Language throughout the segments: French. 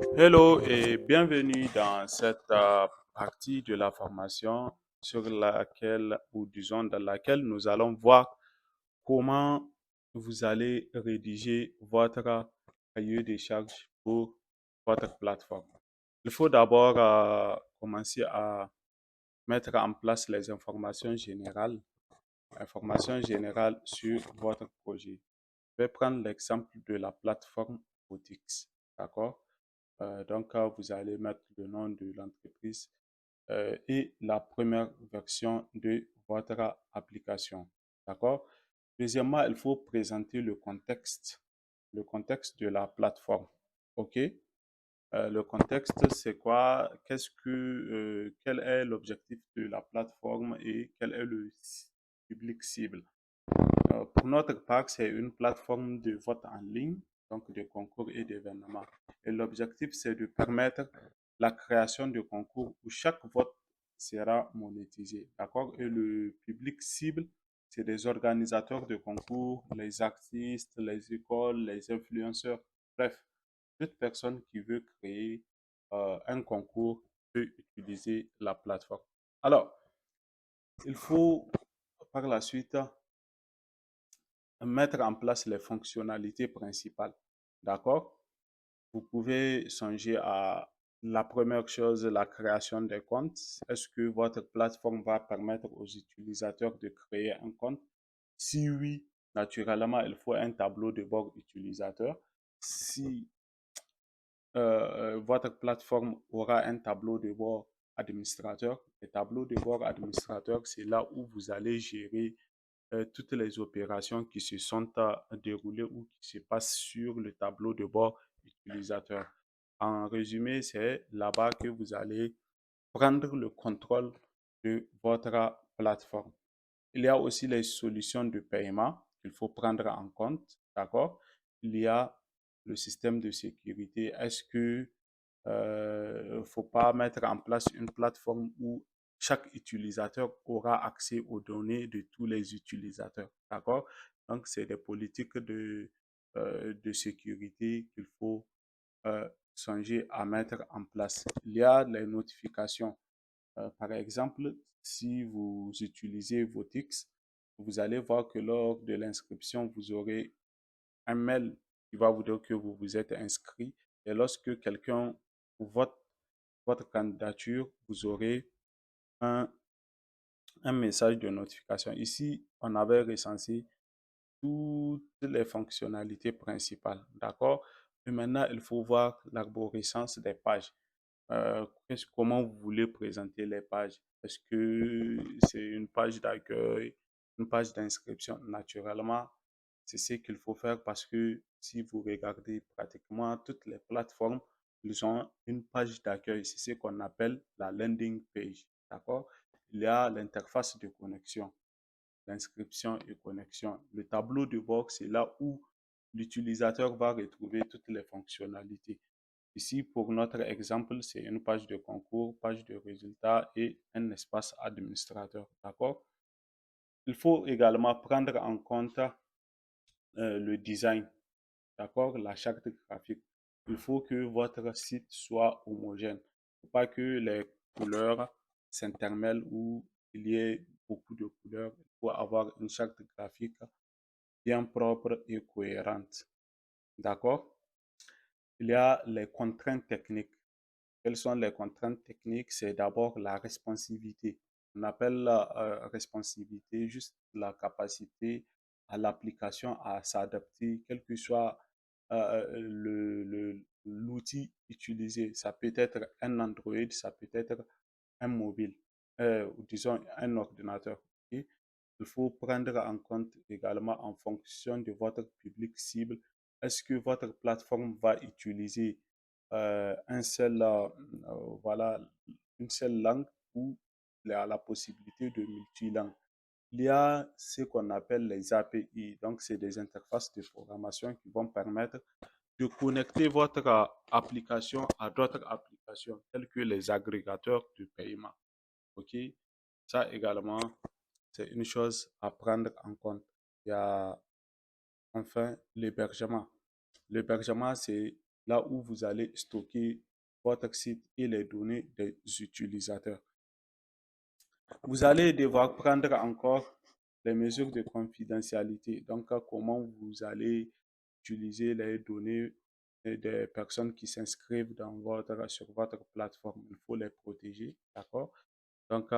Hello et bienvenue dans cette partie de la formation sur laquelle, ou disons dans laquelle nous allons voir comment vous allez rédiger votre cahier de charges pour votre plateforme. Il faut d'abord commencer à mettre en place les informations générales sur votre projet. Je vais prendre l'exemple de la plateforme Otix. D'accord? Donc, vous allez mettre le nom de l'entreprise et la première version de votre application. D'accord? Deuxièmement, il faut présenter le contexte de la plateforme. OK? Le contexte, c'est quoi? Quel est l'objectif de la plateforme et quel est le public cible? Pour notre part, c'est une plateforme de vote en ligne, donc de concours et d'événements. Et l'objectif, c'est de permettre la création de concours où chaque vote sera monétisé. D'accord? Et le public cible, c'est des organisateurs de concours, les artistes, les écoles, les influenceurs, bref, toute personne qui veut créer un concours peut utiliser la plateforme. Alors, il faut par la suite mettre en place les fonctionnalités principales. D'accord? Vous pouvez songer à la première chose, la création des comptes. Est-ce que votre plateforme va permettre aux utilisateurs de créer un compte? Si oui, naturellement, il faut un tableau de bord utilisateur. Si votre plateforme aura un tableau de bord administrateur, le tableau de bord administrateur, c'est là où vous allez gérer toutes les opérations qui se sont déroulées ou qui se passent sur le tableau de bord utilisateur. En résumé, c'est là-bas que vous allez prendre le contrôle de votre plateforme. Il y a aussi les solutions de paiement qu'il faut prendre en compte, d'accord? Il y a le système de sécurité. Est-ce que faut pas mettre en place une plateforme où chaque utilisateur aura accès aux données de tous les utilisateurs, d'accord? Donc, c'est des politiques de sécurité qu'il faut songer à mettre en place. Il y a les notifications. Par exemple, si vous utilisez Votix, vous allez voir que lors de l'inscription, vous aurez un mail qui va vous dire que vous vous êtes inscrit. Et lorsque quelqu'un vote votre candidature, vous aurez un, un message de notification. Ici, on avait recensé toutes les fonctionnalités principales. D'accord? Et maintenant, il faut voir l'arborescence des pages. Comment vous voulez présenter les pages? Est-ce que c'est une page d'accueil, une page d'inscription? Naturellement, c'est ce qu'il faut faire parce que si vous regardez pratiquement toutes les plateformes, ils ont une page d'accueil. C'est ce qu'on appelle la landing page. D'accord? Il y a l'interface de connexion, l'inscription et connexion. Le tableau de bord, c'est là où l'utilisateur va retrouver toutes les fonctionnalités. Ici, pour notre exemple, c'est une page de concours, page de résultats et un espace administrateur. D'accord? Il faut également prendre en compte le design, d'accord? La charte graphique. Il faut que votre site soit homogène. Il ne faut pas que les couleurs s'intermêlent ou il y ait beaucoup de couleurs. Il faut avoir une charte graphique bien propre et cohérente. D'accord? Il y a les contraintes techniques. Quelles sont les contraintes techniques? C'est d'abord la responsivité. On appelle la responsivité juste la capacité à l'application à s'adapter, quel que soit l'outil utilisé. Ça peut être un Android, ça peut être un mobile, ou disons un ordinateur. Ok. Il faut prendre en compte également en fonction de votre public cible. Est-ce que votre plateforme va utiliser un seul, voilà, une seule langue ou la possibilité de multilangue? Il y a ce qu'on appelle les API, donc c'est des interfaces de programmation qui vont permettre de connecter votre application à d'autres applications telles que les agrégateurs de paiement. OK? Ça également, c'est une chose à prendre en compte. Il y a enfin l'hébergement. L'hébergement, c'est là où vous allez stocker votre site et les données des utilisateurs. Vous allez devoir prendre encore les mesures de confidentialité. Donc, comment vous allez utiliser les données des personnes qui s'inscrivent sur votre plateforme. Il faut les protéger, d'accord? Donc,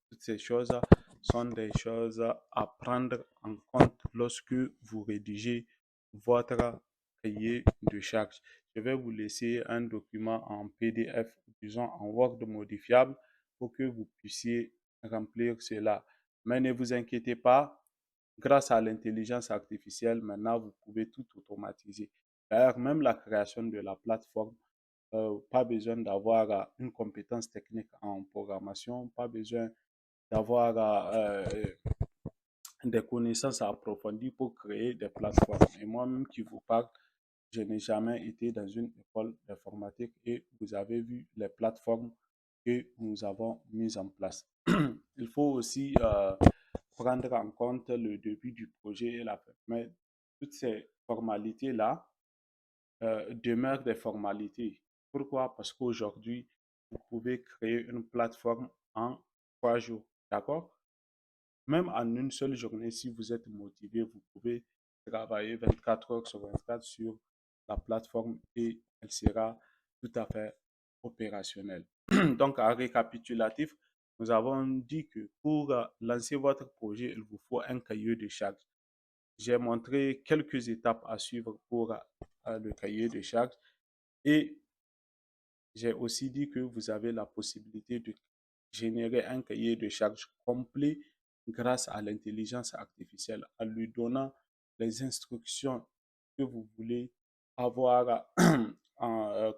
toutes ces choses sont des choses à prendre en compte lorsque vous rédigez votre cahier de charge. Je vais vous laisser un document en PDF, disons en Word modifiable, pour que vous puissiez remplir cela. Mais ne vous inquiétez pas, grâce à l'intelligence artificielle, maintenant, vous pouvez tout automatiser. D'ailleurs, même la création de la plateforme, pas besoin d'avoir une compétence technique en programmation, pas besoin d'avoir des connaissances approfondies pour créer des plateformes. Et moi-même qui vous parle, je n'ai jamais été dans une école d'informatique et vous avez vu les plateformes que nous avons mises en place. Il faut aussi prendre en compte le début du projet et la fin. Mais toutes ces formalités-là demeurent des formalités. Pourquoi? Parce qu'aujourd'hui, vous pouvez créer une plateforme en 3 jours. D'accord? Même en une seule journée, si vous êtes motivé, vous pouvez travailler 24 heures sur 24 sur la plateforme et elle sera tout à fait opérationnelle. Donc, en récapitulatif, nous avons dit que pour lancer votre projet, il vous faut un cahier de charge. J'ai montré quelques étapes à suivre pour le cahier de charge et j'ai aussi dit que vous avez la possibilité de générer un cahier de charge complet grâce à l'intelligence artificielle en lui donnant les instructions que vous voulez avoir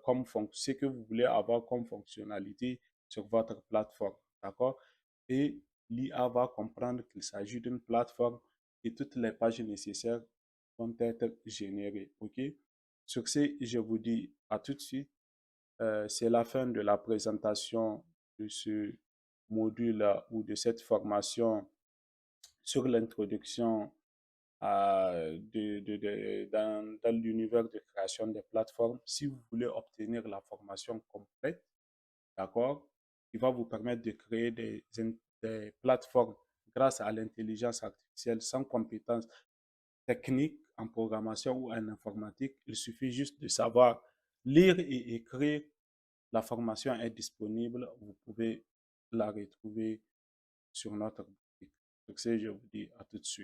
comme ce que vous voulez avoir comme fonctionnalité sur votre plateforme. D'accord? Et l'IA va comprendre qu'il s'agit d'une plateforme et toutes les pages nécessaires vont être générées. OK? Sur ce, je vous dis à tout de suite. C'est la fin de la présentation de ce module ou de cette formation sur l'introduction dans l'univers de création des plateformes. Si vous voulez obtenir la formation complète, d'accord, qui va vous permettre de créer des plateformes grâce à l'intelligence artificielle sans compétences techniques en programmation ou en informatique, il suffit juste de savoir lire et écrire. La formation est disponible. Vous pouvez la retrouver sur notre boutique. Donc, je vous dis à tout de suite.